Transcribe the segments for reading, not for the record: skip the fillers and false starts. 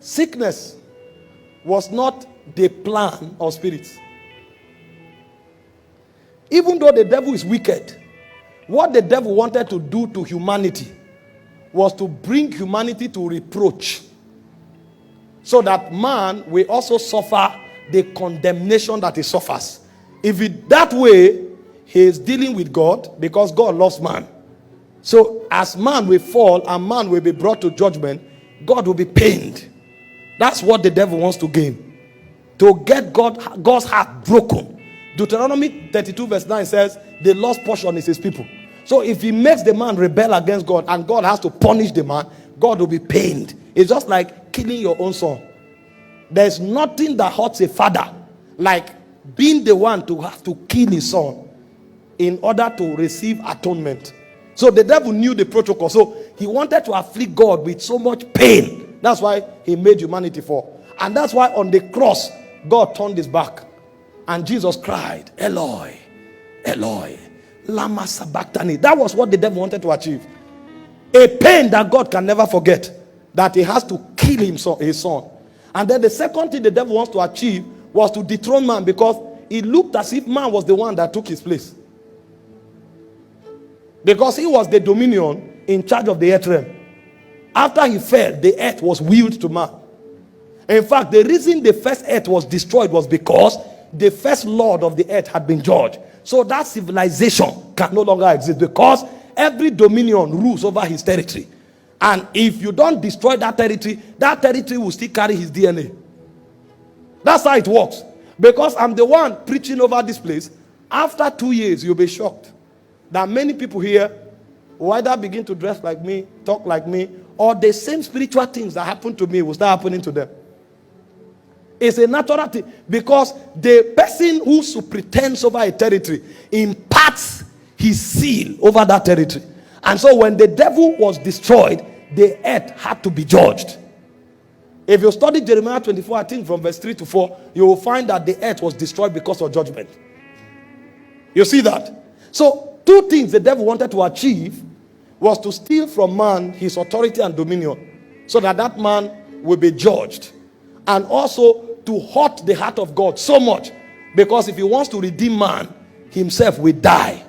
Sickness was not the plan of spirits. Even though the devil is wicked, what the devil wanted to do to humanity was to bring humanity to reproach, so that man will also suffer the condemnation that he suffers. If it that way, he is dealing with God, because God loves man. So as man will fall and man will be brought to judgment, God will be pained. That's what the devil wants to gain. To get God's heart broken. Deuteronomy 32 verse 9 says, the lost portion is his people. So if he makes the man rebel against God and God has to punish the man, God will be pained. It's just like killing your own son. There's nothing that hurts a father like being the one to have to kill his son in order to receive atonement. So the devil knew the protocol. So he wanted to afflict God with so much pain. That's why he made humanity fall. And that's why on the cross, God turned his back. And Jesus cried, Eloi, Eloi, lama sabachthani. That was what the devil wanted to achieve. A pain that God can never forget. That he has to kill his son. And then the second thing the devil wants to achieve was to dethrone man, because it looked as if man was the one that took his place. Because he was the dominion in charge of the earth realm. After he fell, the earth was willed to man. In fact, the reason the first earth was destroyed was because the first lord of the earth had been judged. So that civilization can no longer exist, because every dominion rules over his territory. And if you don't destroy that territory will still carry his DNA. That's how it works. Because I'm the one preaching over this place. After 2 years, you'll be shocked that many people here will either begin to dress like me, talk like me, or the same spiritual things that happened to me will start happening to them. It's a natural thing, because the person who superintends over a territory imparts his seal over that territory. And so when the devil was destroyed, the earth had to be judged. If you study Jeremiah 24, I think from verse 3 to 4, you will find that the earth was destroyed because of judgment. You see that? So two things the devil wanted to achieve was to steal from man his authority and dominion, so that that man will be judged. And also to hurt the heart of God so much, because if he wants to redeem man, himself will die.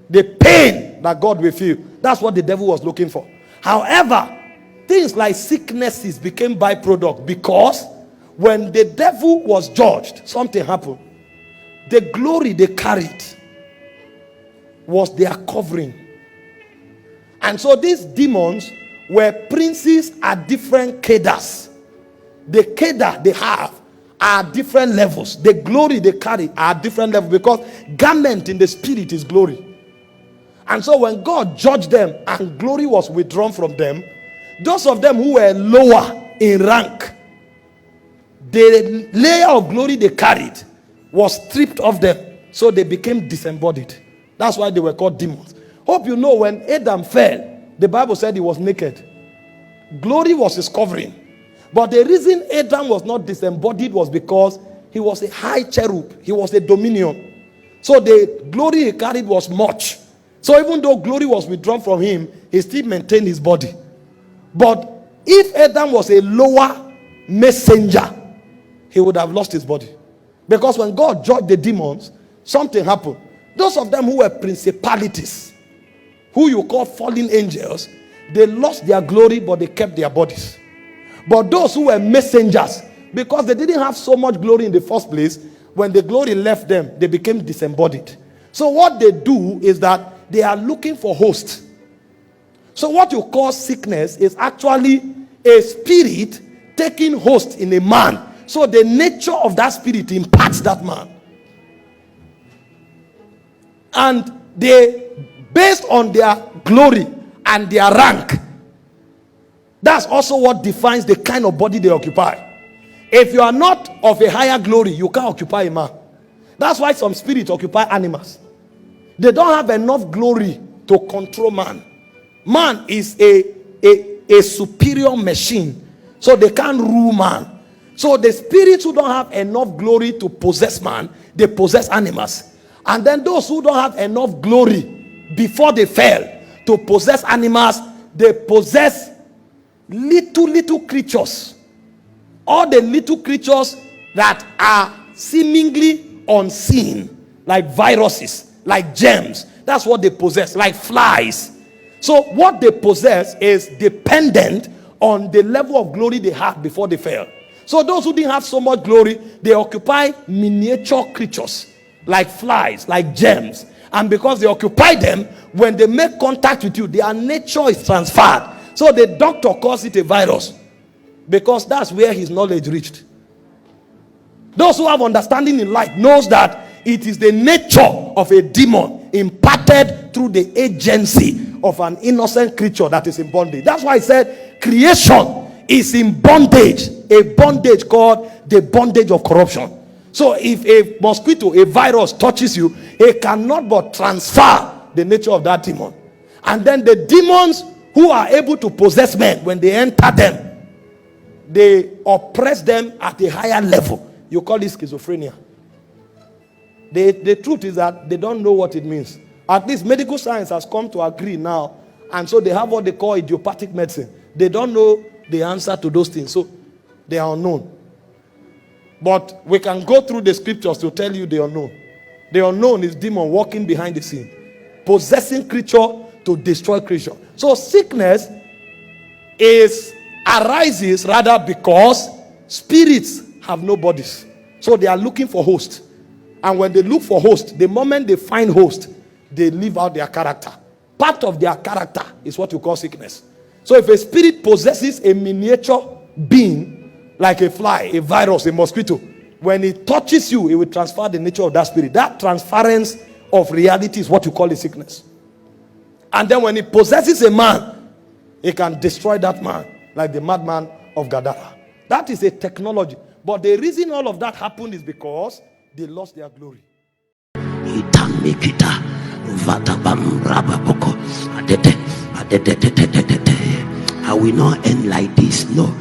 The pain that God will feel, that's what the devil was looking for. However, things like sicknesses became byproduct, because when the devil was judged, something happened. The glory they carried was their covering. And so these demons were princes at different cadres. The cadre they have are different levels. The glory they carry are different levels, because garment in the spirit is glory. And so when God judged them and glory was withdrawn from them, those of them who were lower in rank, the layer of glory they carried was stripped off them, so they became disembodied. That's why they were called demons. Hope you know, when Adam fell, the Bible said he was naked. Glory was his covering. But the reason Adam was not disembodied was because he was a high cherub. He was a dominion. So the glory he carried was much. So even though glory was withdrawn from him, he still maintained his body. But if Adam was a lower messenger, he would have lost his body. Because when God judged the demons, something happened. Those of them who were principalities, who you call fallen angels, they lost their glory, but they kept their bodies. But those who were messengers, because they didn't have so much glory in the first place, when the glory left them, they became disembodied. So what they do is that they are looking for hosts. So what you call sickness is actually a spirit taking host in a man. So the nature of that spirit impacts that man. And they, based on their glory and their rank, that's also what defines the kind of body they occupy. If you are not of a higher glory, you can't occupy a man. That's why some spirits occupy animals. They don't have enough glory to control man. Man is a superior machine, so they can't rule man. So the spirits who don't have enough glory to possess man, they possess animals. And then those who don't have enough glory before they fell to possess animals, they possess little creatures. All the little creatures that are seemingly unseen, like viruses, like germs. That's what they possess, like flies. So what they possess is dependent on the level of glory they had before they fell. So those who didn't have so much glory, they occupy miniature creatures, like flies, like germs. And because they occupy them, when they make contact with you, their nature is transferred. So the doctor calls it a virus, because that's where his knowledge reached. Those who have understanding in life knows that it is the nature of a demon imparted through the agency of an innocent creature that is in bondage. That's why I said creation is in bondage, a bondage called the bondage of corruption. So if a mosquito, a virus touches you, it cannot but transfer the nature of that demon. And then the demons who are able to possess men, when they enter them, they oppress them at a higher level. You call it schizophrenia. The truth is that they don't know what it means. At least medical science has come to agree now. And so they have what they call idiopathic medicine. They don't know the answer to those things. So they are unknown. But we can go through the scriptures to tell you the unknown. The unknown is demon walking behind the scene, possessing creature to destroy creature. So sickness arises rather because spirits have no bodies. So they are looking for host. And when they look for host, the moment they find host, they live out their character. Part of their character is what you call sickness. So if a spirit possesses a miniature being, like a fly, a virus, a mosquito, when it touches you, it will transfer the nature of that spirit. That transference of reality is what you call a sickness. And then when it possesses a man, it can destroy that man, like the madman of Gadara. That is a technology. But the reason all of that happened is because they lost their glory. I will not end like this. No.